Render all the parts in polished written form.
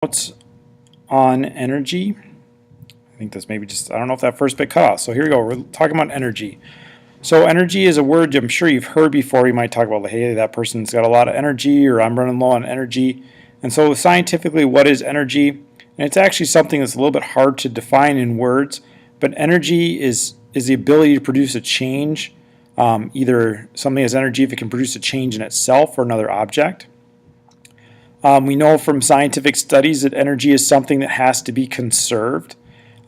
notes on energy. I think that's maybe just, I don't know if that first bit cut off. So here we go. We're talking about energy. So energy is a word I'm sure you've heard before. You might talk about, hey, that person's got a lot of energy, or I'm running low on energy. And so scientifically, what is energy? And it's actually something that's a little bit hard to define in words, but energy is the ability to produce a change. Either something has energy if it can produce a change in itself or another object. We know from scientific studies that energy is something that has to be conserved.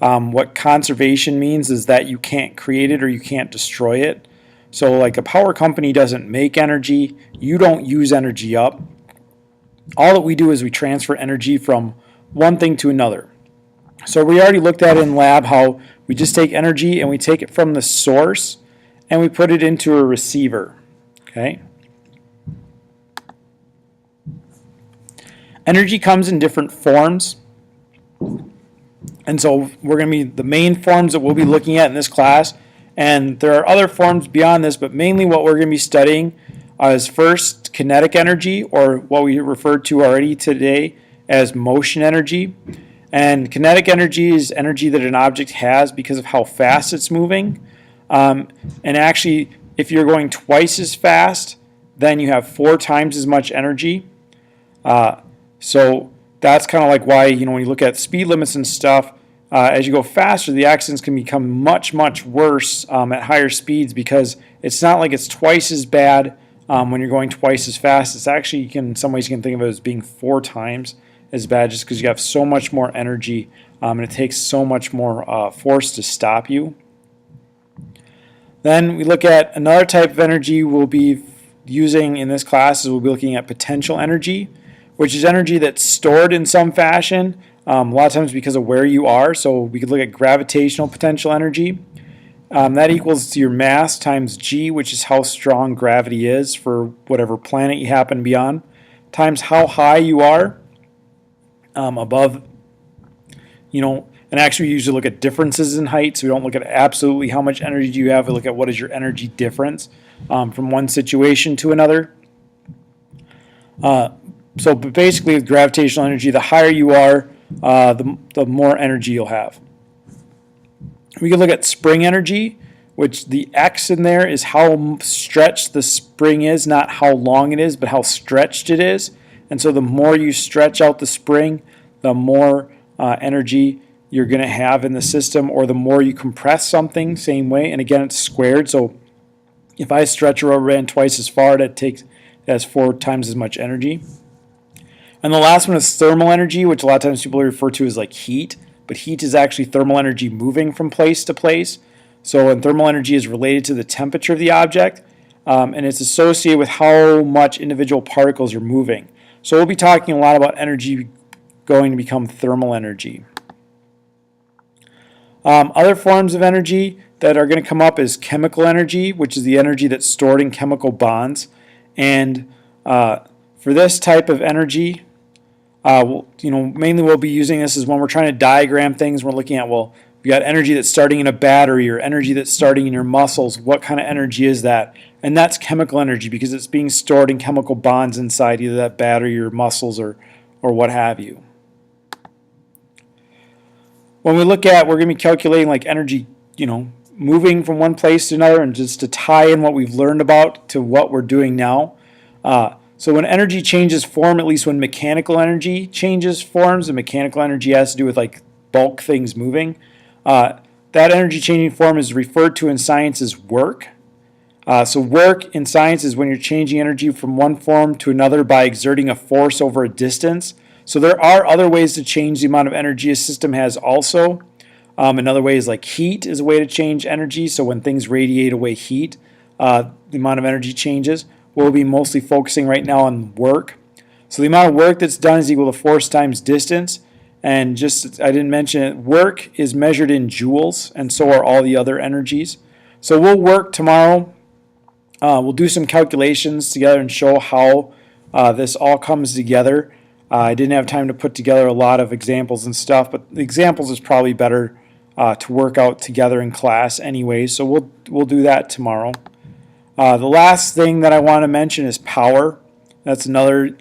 What conservation means is that you can't create it or you can't destroy it. So like a power company doesn't make energy, you don't use energy up. All that we do is we transfer energy from one thing to another. So we already looked at in lab how we just take energy and we take it from the source and we put it into a receiver. Okay. Energy comes in different forms. And so we're going to be the main forms that we'll be looking at in this class. And there are other forms beyond this, but mainly what we're going to be studying is first kinetic energy, or what we referred to already today as motion energy. And kinetic energy is energy that an object has because of how fast it's moving. And actually, if you're going twice as fast, then you have 4 times as much energy. So that's kind of like why, when you look at speed limits and stuff, as you go faster, the accidents can become much, much worse at higher speeds, because it's not like it's twice as bad when you're going twice as fast. It's actually, in some ways, you can think of it as being 4 times as bad, just because you have so much more energy and it takes so much more force to stop you. Then we look at another type of energy we'll be using in this class. We'll be looking at potential energy, which is energy that's stored in some fashion, a lot of times because of where you are. So we could look at gravitational potential energy. That equals to your mass times g, which is how strong gravity is for whatever planet you happen to be on, times how high you are above, and actually we usually look at differences in height. So we don't look at absolutely how much energy you have. We look at what is your energy difference from one situation to another. So basically with gravitational energy, the higher you are, the more energy you'll have. We can look at spring energy, which the X in there is how stretched the spring is, not how long it is, but how stretched it is. And so the more you stretch out the spring, the more energy you're going to have in the system, or the more you compress something, same way. And again, it's squared. So if I stretch a rubber band twice as far, that's 4 times as much energy. And the last one is thermal energy, which a lot of times people refer to as like heat, but heat is actually thermal energy moving from place to place. So and thermal energy is related to the temperature of the object, and it's associated with how much individual particles are moving. So we'll be talking a lot about energy going to become thermal energy. Other forms of energy that are going to come up is chemical energy, which is the energy that's stored in chemical bonds. And for this type of energy, mainly we'll be using this is when we're trying to diagram things. We're looking at, well, you got energy that's starting in a battery, or energy that's starting in your muscles. What kind of energy is that? And that's chemical energy, because it's being stored in chemical bonds inside either that battery or muscles or what have you. When we look at, we're going to be calculating like energy, moving from one place to another, and just to tie in what we've learned about to what we're doing now. So when energy changes form, at least when mechanical energy changes forms, and mechanical energy has to do with like bulk things moving, that energy changing form is referred to in science as work. So work in science is when you're changing energy from one form to another by exerting a force over a distance. So there are other ways to change the amount of energy a system has also. Another way is like heat is a way to change energy. So when things radiate away heat, the amount of energy changes. We'll be mostly focusing right now on work. So the amount of work that's done is equal to force times distance. And just, I didn't mention it, work is measured in joules, and so are all the other energies. So we'll work tomorrow. We'll do some calculations together and show how this all comes together. I didn't have time to put together a lot of examples and stuff, but the examples is probably better to work out together in class anyway. So we'll do that tomorrow. The last thing that I want to mention is power. That's another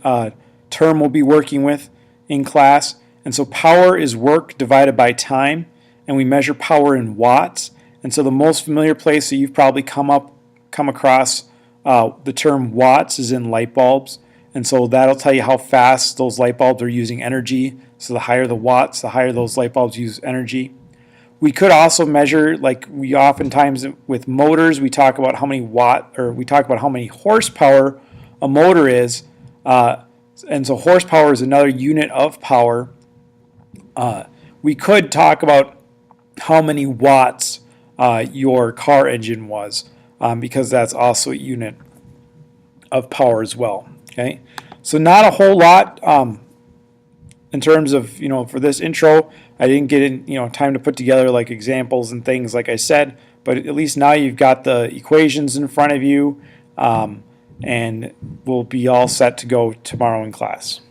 term we'll be working with in class. And so power is work divided by time, and we measure power in watts. And so the most familiar place that you've probably come across the term watts is in light bulbs. And so that'll tell you how fast those light bulbs are using energy. So the higher the watts, the higher those light bulbs use energy. We could also measure, like we oftentimes with motors, we talk about how many we talk about how many horsepower a motor is. And so horsepower is another unit of power. We could talk about how many watts your car engine was, because that's also a unit of power as well. Okay, so not a whole lot in terms of, for this intro. I didn't get in, time to put together like examples and things like I said, but at least now you've got the equations in front of you, and we'll be all set to go tomorrow in class.